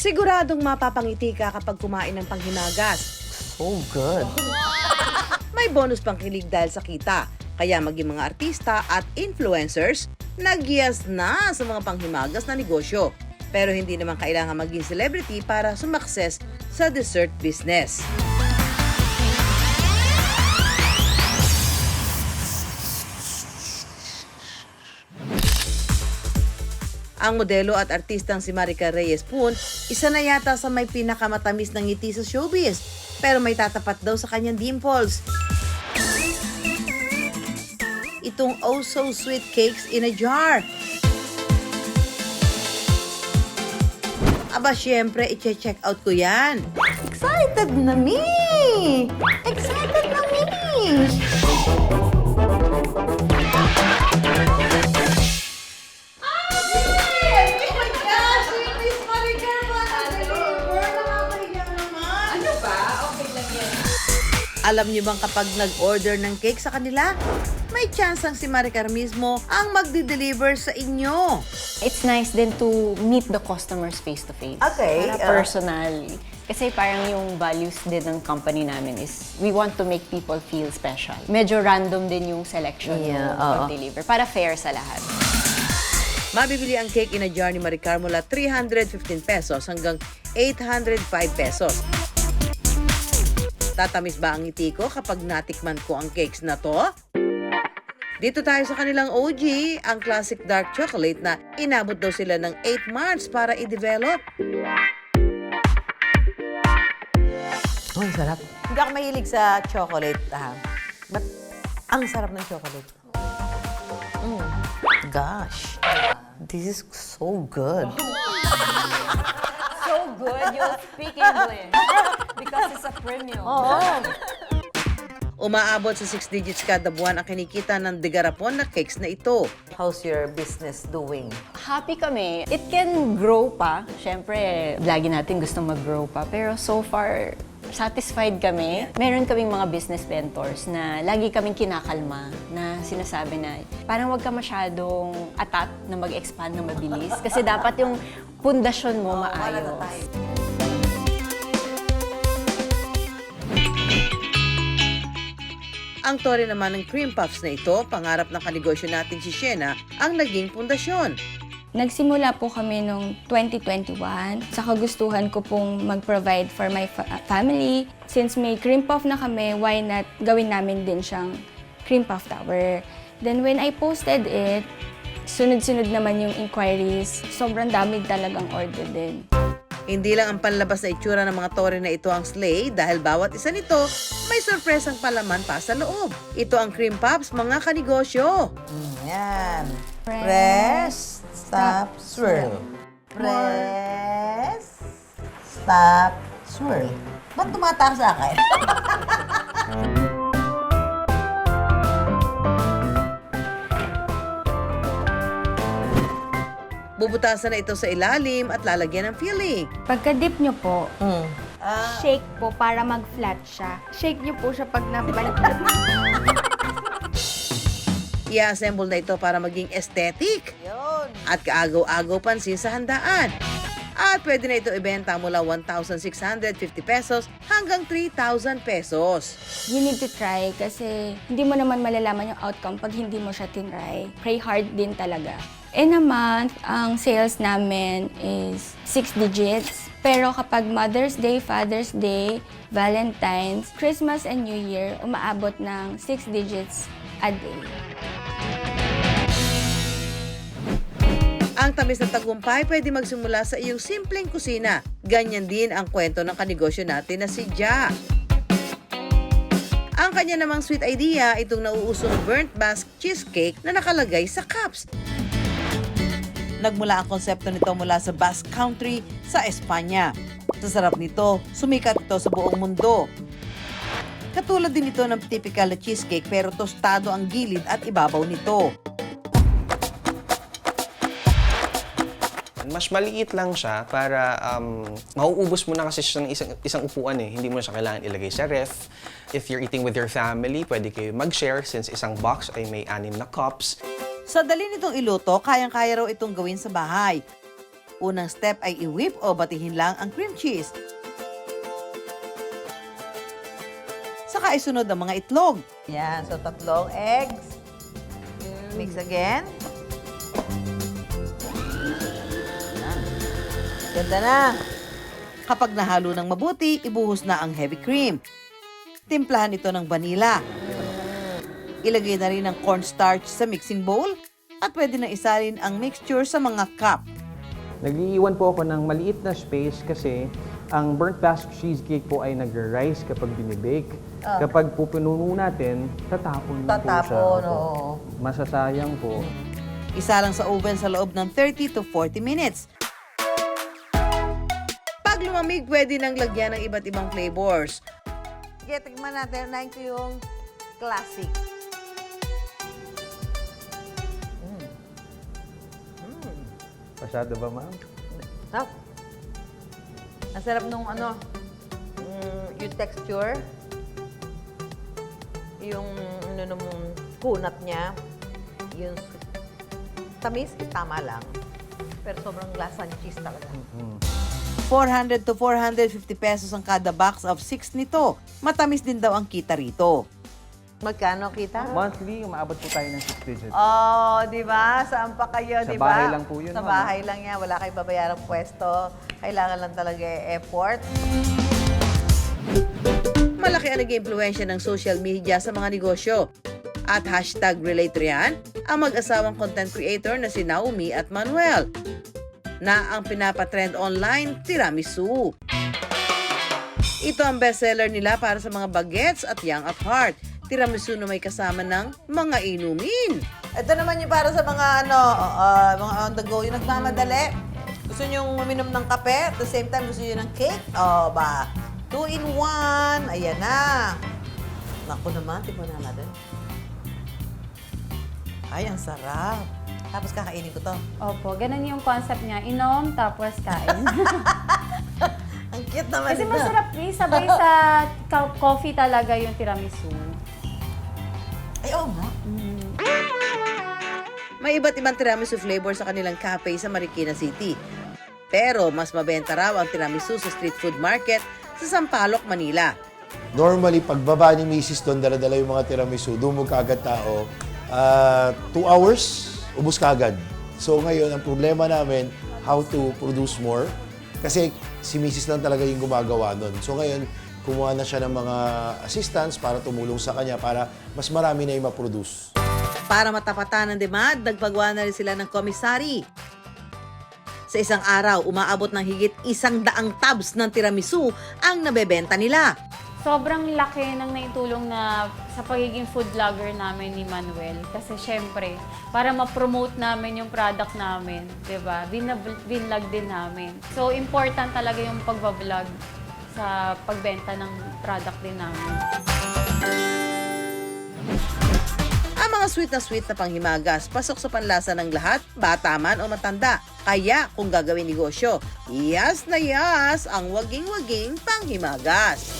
Siguradong mapapangiti ka kapag kumain ng panghimagas. So good. May bonus pang kilig dahil sa kita. Kaya maging mga artista at influencers, nagyas na sa mga panghimagas na negosyo. Pero hindi naman kailangan maging celebrity para sumakses sa dessert business. Ang modelo at artistang si Maricar Reyes Poon, isa na yata sa may pinakamatamis ng ngiti sa showbiz. Pero may tatapat daw sa kanyang dimples. Itong oh so sweet cakes in a jar. Aba, syempre, i-check out ko yan. Excited na me! Excited na me! Alam niyo bang kapag nag-order ng cake sa kanila, may chance ang si Maricar mismo ang magdi-deliver sa inyo. It's nice din to meet the customers face-to-face. Okay, Para personally. Kasi parang yung values din ng company namin is we want to make people feel special. Medyo random din yung selection Yeah, ng oo. pag-deliver para fair sa lahat. Mabibili ang cake in a jar ni Maricar mula 315 pesos hanggang 805 pesos. Tatamis ba ang ngiti ko kapag natikman ko ang cakes na to? Dito tayo sa kanilang OG, ang classic dark chocolate na inabot daw sila ng 8 months para i-develop. Ang sarap. Hindi ako mahilig sa chocolate, but ang sarap ng chocolate. Gosh, this is so good. So good, you'll speak English. Because it's a premium. Oo. Umaabot sa 6 digits kada buwan ang kinikita ng degarapon na cakes na ito. How's your business doing? Happy kami. It can grow pa. Siyempre, lagi natin gusto mag-grow pa. Pero so far, satisfied kami. Meron kaming mga business mentors na lagi kaming kinakalma na sinasabi na parang wag ka masyadong atat na mag-expand na mabilis. Kasi dapat yung pundasyon mo maayos. Ang tore naman ng cream puffs na ito, pangarap ng kanegosyo natin si Shena, ang naging pundasyon. Nagsimula po kami noong 2021. Sa kagustuhan ko pong mag-provide for my family. Since may cream puff na kami, why not gawin namin din siyang cream puff tower. Then when I posted it, sunod-sunod naman yung inquiries. Sobrang dami talagang order din. Hindi lang ang panlabas na itsura ng mga tore na ito ang slay dahil bawat isa nito may sorpresang palaman pa sa loob. Ito ang cream puffs, mga kanegosyo. Yan. Press, stop, swirl. Press, stop, swirl. Ba't tumataas sa akin? Bubutasan na ito sa ilalim at lalagyan ng filling. Pagka-dip nyo po, Ah, shake po para mag-flat siya. Shake nyo po siya pag nabaliktad. I-assemble na ito para maging aesthetic yun. at kaagaw-agaw pansin sa handaan. At pwede na ito ibenta mula 1,650 pesos hanggang 3,000 pesos. You need to try kasi hindi mo naman malalaman yung outcome pag hindi mo siya tinry. Pray hard din talaga. In a month, ang sales namin is 6 digits. Pero kapag Mother's Day, Father's Day, Valentine's, Christmas and New Year, umaabot ng 6 digits a day. Ang tamis ng tagumpay pwede magsimula sa iyong simpleng kusina. Ganyan din ang kwento ng kanegosyo natin na si Ja. Ang kanya namang sweet idea, itong nauusong burnt Basque cheesecake na nakalagay sa cups. Nagmula ang konsepto nito mula sa Basque Country sa Espanya. Sa sarap nito, sumikat ito sa buong mundo. Katulad din ito ng typical na cheesecake pero tostado ang gilid at ibabaw nito. Mas maliit lang siya para mauubos mo na kasi siya ng isang upuan eh. Hindi mo na siya kailangan ilagay sa ref. If you're eating with your family, pwede kayo mag-share since isang box ay may 6 na cups. Sa dali nitong iluto, kayang-kaya raw itong gawin sa bahay. Unang step ay i-whip o batihin lang ang cream cheese. Saka isunod ang mga itlog. Yan, so 3 eggs. Mix again. Yan. Ganda na. Kapag nahalo ng mabuti, ibuhos na ang heavy cream. Timplahan ito ng vanilla. Ilagay na rin ang cornstarch sa mixing bowl at pwede na isalin ang mixture sa mga cup. Nag-iiwan po ako ng maliit na space kasi ang burnt basque cheesecake po ay nag-rise kapag binibake. Kapag po pinuno natin, tatapon na po siya. Tatapon, Opo. oo. Masasayang po. Isa lang sa oven sa loob ng 30 to 40 minutes. Pag lumamig, pwede nang lagyan ng iba't ibang flavors. Sige, tignan natin. Unahin ko yung classic. Pasado ba, ma'am? Sarap. Ang sarap nung yung texture. Yung kunat niya. Yung tamis, tama lang. Pero sobrang lasa ng cheese talaga. 400 to 450 pesos ang kada box of 6 nito. Matamis din daw ang kita rito. Magkano kita? Monthly, umaabot po tayo ng 6 digits. Oh, di ba? Saan pa kayo, Sa di ba? bahay lang po yun, Sa ma'am. bahay lang yan. Wala kayong babayarang pwesto. Kailangan lang talaga effort. Malaki ang nag-impluensya ng social media sa mga negosyo. At hashtag relate riyan ang mag-asawang content creator na si Naomi at Manuel na ang pinapatrend online, tiramisu. Ito ang bestseller nila para sa mga bagets at young at heart. Tiramisu na may kasama ng mga inumin. Ito naman yung para sa mga mga on the go, yung nagmamadali. Gusto nyo uminom ng kape, at the same time gusto nyo ng cake? O ba, 2-in-1. Ayan na. Naku naman, tikman na natin. Ay, ang sarap. Tapos kakainin ko to. Opo, ganun yung concept niya. Inom, tapos kain. Ang cute naman Kasi ito. masarap sabay sa coffee talaga yung tiramisu. Ay, oo nga. May iba't ibang tiramisu flavor sa kanilang cafe sa Marikina City. Pero mas mabenta raw ang tiramisu sa street food market sa Sampaloc, Manila. Normally, pagbaba ni Mrs. doon, dala-dala yung mga tiramisu, dumog kaagad tao. 2 hours, ubus kaagad. So ngayon, ang problema namin, how to produce more. Kasi si Mrs. lang talaga yung gumagawa nun. So ngayon, kumuha na siya ng mga assistants para tumulong sa kanya para mas marami na yung ma-produce. Para matapatan ng demand, nagpagawa na rin sila ng komisari. Sa isang araw, umaabot ng higit 100 tubs ng tiramisu ang nabebenta nila. Sobrang laki ng naitulong na sa pagiging food vlogger namin ni Manuel. Kasi syempre, para ma-promote namin yung product namin, di ba? Binlog din namin. So, important talaga yung pagbablog sa pagbenta ng product din namin. Ang mga sweet na panghimagas, pasok sa panlasa ng lahat, bata man o matanda. Kaya kung gagawin negosyo, yas na yas ang waging-waging panghimagas.